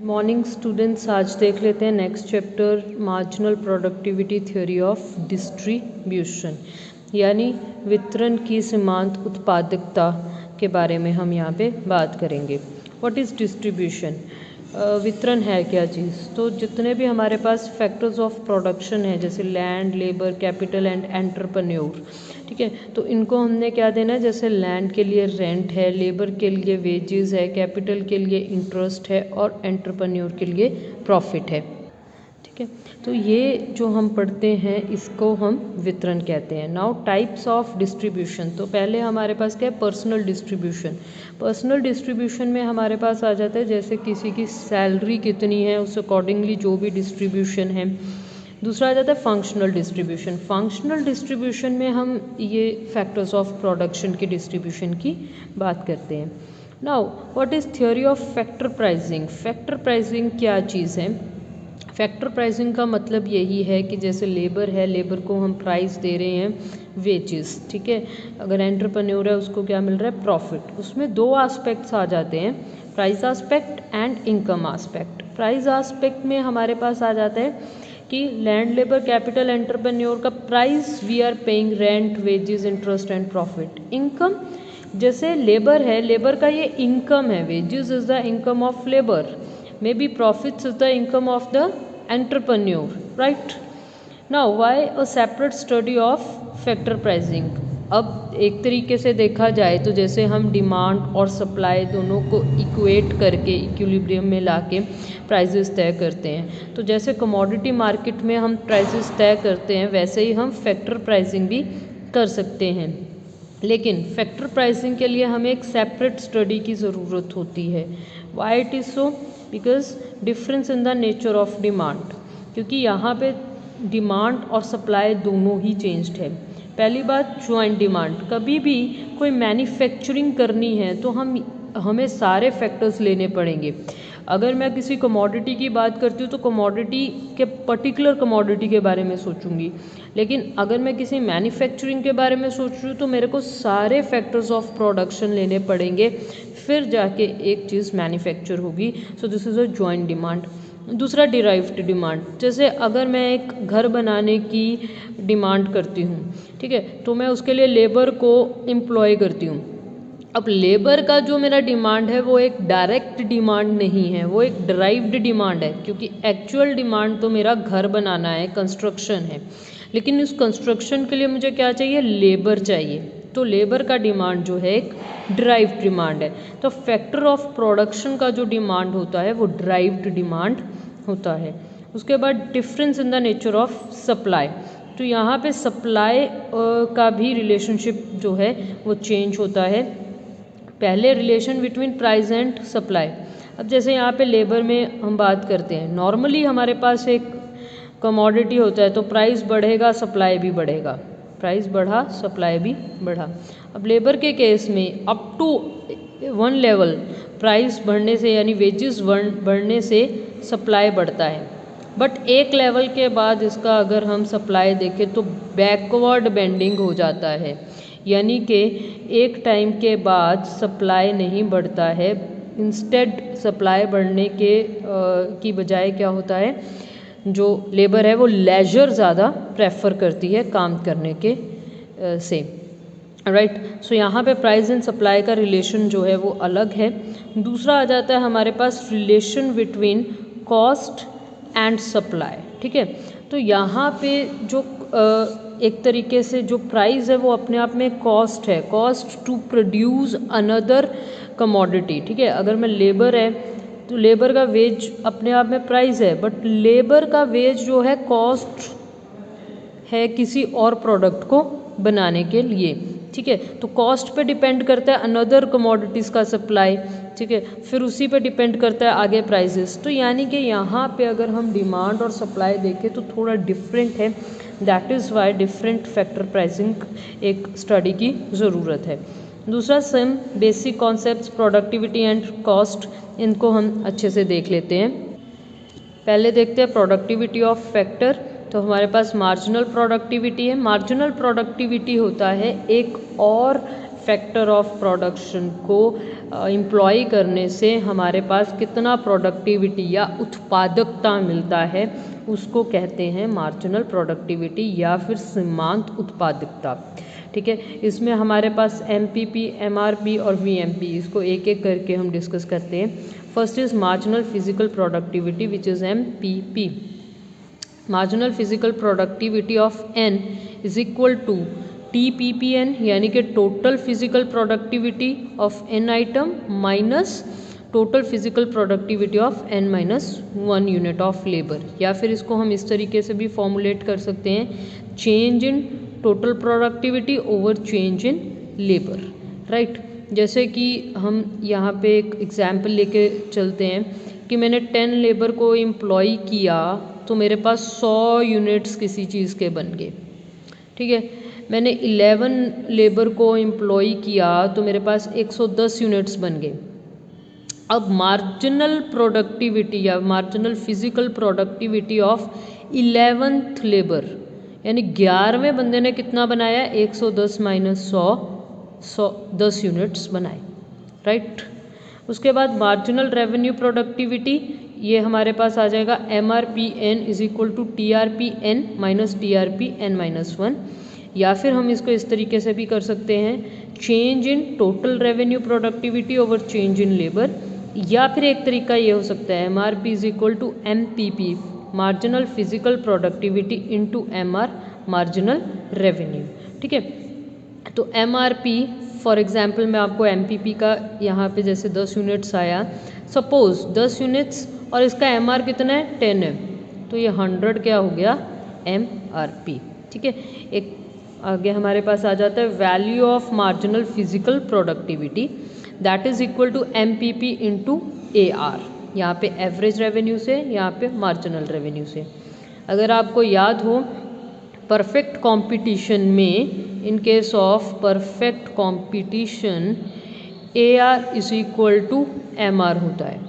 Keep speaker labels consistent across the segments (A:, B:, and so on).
A: Morning students, आज देख लेते हैं next chapter marginal productivity theory of distribution, यानी वितरण की सीमांत उत्पादकता के बारे में हम यहाँ पे बात करेंगे। What is distribution? वितरण है क्या चीज़? तो जितने भी हमारे पास फैक्टर्स ऑफ प्रोडक्शन है, जैसे land, labour, capital and entrepreneur, ठीक है, तो इनको हमने क्या देना है? जैसे लैंड के लिए रेंट है, लेबर के लिए वेजेस है, कैपिटल के लिए इंटरेस्ट है और एंटरप्रेन्योर के लिए प्रॉफिट है, ठीक है। तो ये जो हम पढ़ते हैं इसको हम वितरण कहते हैं। नाउ टाइप्स ऑफ डिस्ट्रीब्यूशन, तो पहले हमारे पास क्या है? Personal distribution. पर्सनल डिस्ट्रीब्यूशन में हमारे पास आ जाता है जैसे किसी की सैलरी कितनी है उस अकॉर्डिंगली जो भी डिस्ट्रीब्यूशन है। दूसरा आ जाता है फंक्शनल डिस्ट्रीब्यूशन। फंक्शनल डिस्ट्रीब्यूशन में हम ये फैक्टर्स ऑफ प्रोडक्शन की डिस्ट्रीब्यूशन की बात करते हैं। Now what is theory of factor pricing? Factor pricing क्या चीज़ है? फैक्टर प्राइसिंग का मतलब यही है कि जैसे लेबर है, लेबर को हम प्राइस दे रहे हैं वेजेस, ठीक है। अगर एंटरप्रेन्योर है उसको क्या मिल रहा है? प्रॉफिट। उसमें दो एस्पेक्ट्स आ जाते हैं, price aspect and income aspect. Price aspect में हमारे पास आ जाता है कि लैंड, लेबर, कैपिटल, एंटरप्रेन्योर का price we are paying rent, wages, interest and profit. Income, जैसे लेबर है, लेबर का ये इनकम है, wages is the income of labour, maybe profits is the income of the entrepreneur, right? Now why a separate study of factor pricing? अब एक तरीके से देखा जाए तो जैसे हम डिमांड और सप्लाई दोनों को इक्वेट करके इक्विलिब्रियम में लाके प्राइसेस तय करते हैं, तो जैसे कमोडिटी मार्केट में हम प्राइसेस तय करते हैं वैसे ही हम फैक्टर प्राइसिंग भी कर सकते हैं। लेकिन फैक्टर प्राइसिंग के लिए हमें एक सेपरेट स्टडी की ज़रूरत होती है। Why it is so? Because difference in the nature of demand, क्योंकि यहाँ पे डिमांड और सप्लाई दोनों ही चेंज्ड है। पहली बात, ज्वाइंट डिमांड। कभी भी कोई मैन्युफैक्चरिंग करनी है तो हमें सारे फैक्टर्स लेने पड़ेंगे। अगर मैं किसी कमोडिटी की बात करती हूँ तो कमोडिटी के पर्टिकुलर कमोडिटी के बारे में सोचूंगी, लेकिन अगर मैं किसी मैन्युफैक्चरिंग के बारे में सोच रही हूँ तो मेरे को सारे फैक्टर्स ऑफ प्रोडक्शन लेने पड़ेंगे, फिर जाके एक चीज़ मैन्युफैक्चर होगी। So this is a joint demand. दूसरा, डिराइव्ड डिमांड। जैसे अगर मैं एक घर बनाने की डिमांड करती हूँ, ठीक है, तो मैं उसके लिए लेबर को एम्प्लॉय करती हूँ। अब लेबर का जो मेरा डिमांड है वो एक डायरेक्ट डिमांड नहीं है, वो एक डिराइव्ड डिमांड है, क्योंकि एक्चुअल डिमांड तो मेरा घर बनाना है, कंस्ट्रक्शन है, लेकिन उस कंस्ट्रक्शन के लिए मुझे क्या चाहिए? लेबर चाहिए। तो लेबर का डिमांड जो है एक डिराइव्ड डिमांड है। तो फैक्टर ऑफ प्रोडक्शन का जो डिमांड होता है वो डिराइव्ड डिमांड होता है। उसके बाद difference in the nature of supply. तो यहाँ पे सप्लाई का भी रिलेशनशिप जो है वो चेंज होता है। पहले relation between price and supply. अब जैसे यहाँ पे लेबर में हम बात करते हैं, नॉर्मली हमारे पास एक कमोडिटी होता है तो प्राइस बढ़ेगा सप्लाई भी बढ़ेगा, प्राइस बढ़ा सप्लाई भी बढ़ा। अब लेबर के केस में up to one level price बढ़ने से यानी वेजेस बढ़ने से सप्लाई बढ़ता है, बट एक लेवल के बाद इसका अगर हम सप्लाई देखें तो बैकवर्ड बेंडिंग हो जाता है, यानी कि एक टाइम के बाद सप्लाई नहीं बढ़ता है। इंस्टेड सप्लाई बढ़ने की बजाय क्या होता है, जो लेबर है वो लेजर ज़्यादा प्रेफर करती है काम करने के से, राइट। सो यहाँ पे प्राइस एंड सप्लाई का रिलेशन जो है वो अलग है। दूसरा आ जाता है हमारे पास relation between cost and supply, ठीक है। तो यहाँ पे जो एक तरीके से जो प्राइस है वो अपने आप में कॉस्ट है, cost to produce another commodity, ठीक है। अगर मैं लेबर है तो लेबर का वेज अपने आप में प्राइस है, बट लेबर का वेज जो है कॉस्ट है किसी और प्रोडक्ट को बनाने के लिए, ठीक है। तो कॉस्ट पे डिपेंड करता है अनदर कमोडिटीज़ का सप्लाई, ठीक है, फिर उसी पे डिपेंड करता है आगे प्राइसेस। तो यानी कि यहाँ पे अगर हम डिमांड और सप्लाई देखें तो थोड़ा डिफरेंट है। That is why different factor pricing एक स्टडी की ज़रूरत है। दूसरा, same basic concepts productivity and cost, इनको हम अच्छे से देख लेते हैं। पहले देखते हैं प्रोडक्टिविटी ऑफ फैक्टर। तो हमारे पास मार्जिनल प्रोडक्टिविटी है। मार्जिनल प्रोडक्टिविटी होता है एक और फैक्टर ऑफ प्रोडक्शन को एम्प्लॉय करने से हमारे पास कितना प्रोडक्टिविटी या उत्पादकता मिलता है, उसको कहते हैं मार्जिनल प्रोडक्टिविटी या फिर सीमांत उत्पादकता। ठीक है, इसमें हमारे पास MPP, MRP और VMP, इसको एक एक करके हम डिस्कस करते हैं। First is marginal physical productivity which is MPP। Marginal physical productivity of N is equal to TPPN, यानी कि total physical productivity of N item minus total physical productivity of N minus 1 unit of labour. या फिर इसको हम इस तरीके से भी फॉर्मुलेट कर सकते हैं, change in total productivity over change in labour, right. जैसे कि हम यहाँ पे एक एग्जाम्पल लेके चलते हैं कि मैंने 10 लेबर को एम्प्लॉय किया तो मेरे पास 100 यूनिट्स किसी चीज़ के बन गए। ठीक है, मैंने 11 लेबर को एम्प्लॉय किया तो मेरे पास 110 यूनिट्स बन गए। अब मार्जिनल प्रोडक्टिविटी या marginal physical productivity of 11th labour, यानी 11वें बंदे ने कितना बनाया, 110 माइनस 100 10 यूनिट्स बनाए, राइट। उसके बाद मार्जिनल रेवेन्यू प्रोडक्टिविटी, ये हमारे पास आ जाएगा MRPN is equal to TRPN minus TRPN minus 1। या फिर हम इसको इस तरीके से भी कर सकते हैं, change in total revenue productivity over change in labour. या फिर एक तरीका ये हो सकता है MRP is equal to MPP marginal physical productivity into MR marginal revenue. ठीक है, तो MRP फॉर एग्जांपल मैं आपको MPP का यहाँ पे जैसे 10 यूनिट्स आया, सपोज 10 यूनिट्स और इसका MR कितना है 10 है, तो ये 100 क्या हो गया MRP। ठीक है, एक आगे हमारे पास आ जाता है value of marginal physical productivity that is equal to MPP into AR। यहाँ पे एवरेज रेवेन्यू से, यहाँ पे मार्जिनल रेवेन्यू से। अगर आपको याद हो परफेक्ट कंपटीशन में, in case of perfect competition AR is equal to MR होता है।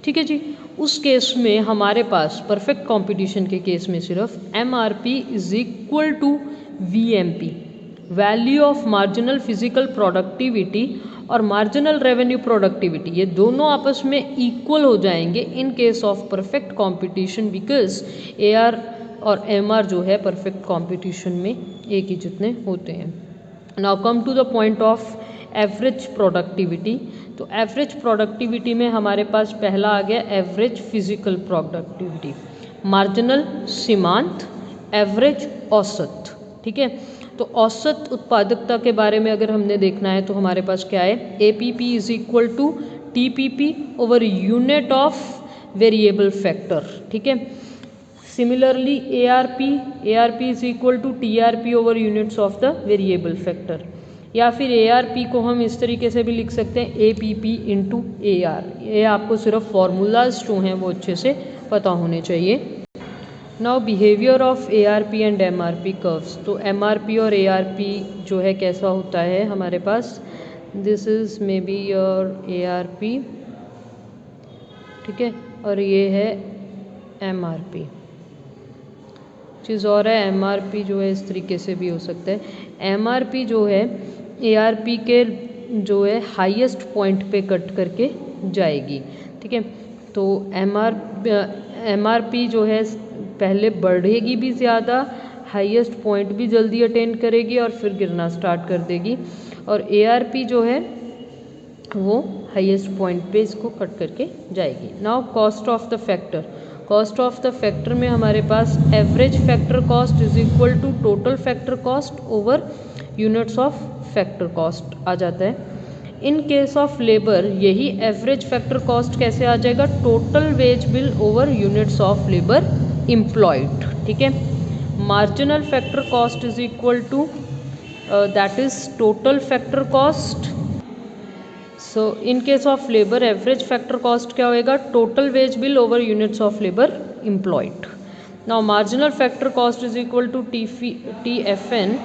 A: ठीक है जी, उस केस में हमारे पास परफेक्ट कंपटीशन के केस में सिर्फ MRP is equal to VMP value of marginal physical productivity और मार्जिनल रेवेन्यू प्रोडक्टिविटी, ये दोनों आपस में इक्वल हो जाएंगे in case of perfect competition, because AR और MR जो है परफेक्ट कंपटीशन में एक ही जितने होते हैं। Now come to the point of average productivity. तो एवरेज प्रोडक्टिविटी में हमारे पास पहला आ गया एवरेज फिजिकल प्रोडक्टिविटी, मार्जिनल सीमांत, एवरेज औसत। ठीक है, तो औसत उत्पादकता के बारे में अगर हमने देखना है तो हमारे पास क्या है, APP is equal to TPP over unit of variable factor. ठीक है, similarly ARP is equal to TRP over units of the variable factor. या फिर ARP को हम इस तरीके से भी लिख सकते हैं APP इंटू AR। ये आपको सिर्फ फॉर्मूलाज जो हैं वो अच्छे से पता होने चाहिए। Now behaviour of ARP and MRP curves. तो MRP और ARP जो है कैसा होता है हमारे पास, this is may be your ARP, ठीक है, और ये है MRP। चीज़ और है MRP जो है इस तरीके से भी हो सकता है। MRP जो है ARP के जो है हाईएस्ट पॉइंट पे कट करके जाएगी। ठीक है, तो MRP जो है पहले बढ़ेगी भी ज़्यादा, हाईएस्ट पॉइंट भी जल्दी अटेंड करेगी और फिर गिरना स्टार्ट कर देगी। और ARP जो है वो हाईएस्ट पॉइंट पे इसको कट करके जाएगी। Now cost of the factor. Cost of the factor में हमारे पास average factor cost is equal to total factor cost over units of factor cost आ जाता है। इन केस ऑफ लेबर यही एवरेज फैक्टर कॉस्ट कैसे आ जाएगा, total wage bill over units of labour employed. ठीक है, marginal factor cost is equal to that is total factor cost. So in case of labour average factor cost क्या होएगा, total wage bill over units of labour employed. Now marginal factor cost is equal to TFN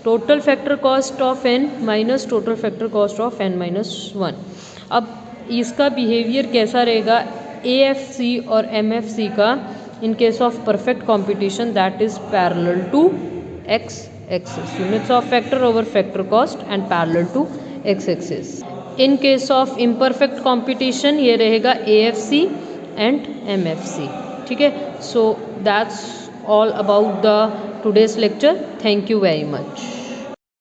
A: total factor cost of N minus total factor cost of N minus 1। अब इसका behaviour कैसा रहेगा AFC और MFC का in case of perfect competition that is parallel to X axis, units of factor over factor cost and parallel to X axis. In case of imperfect competition ये रहेगा AFC and MFC। ठीक है, so that's all about the today's lecture. Thank you very much.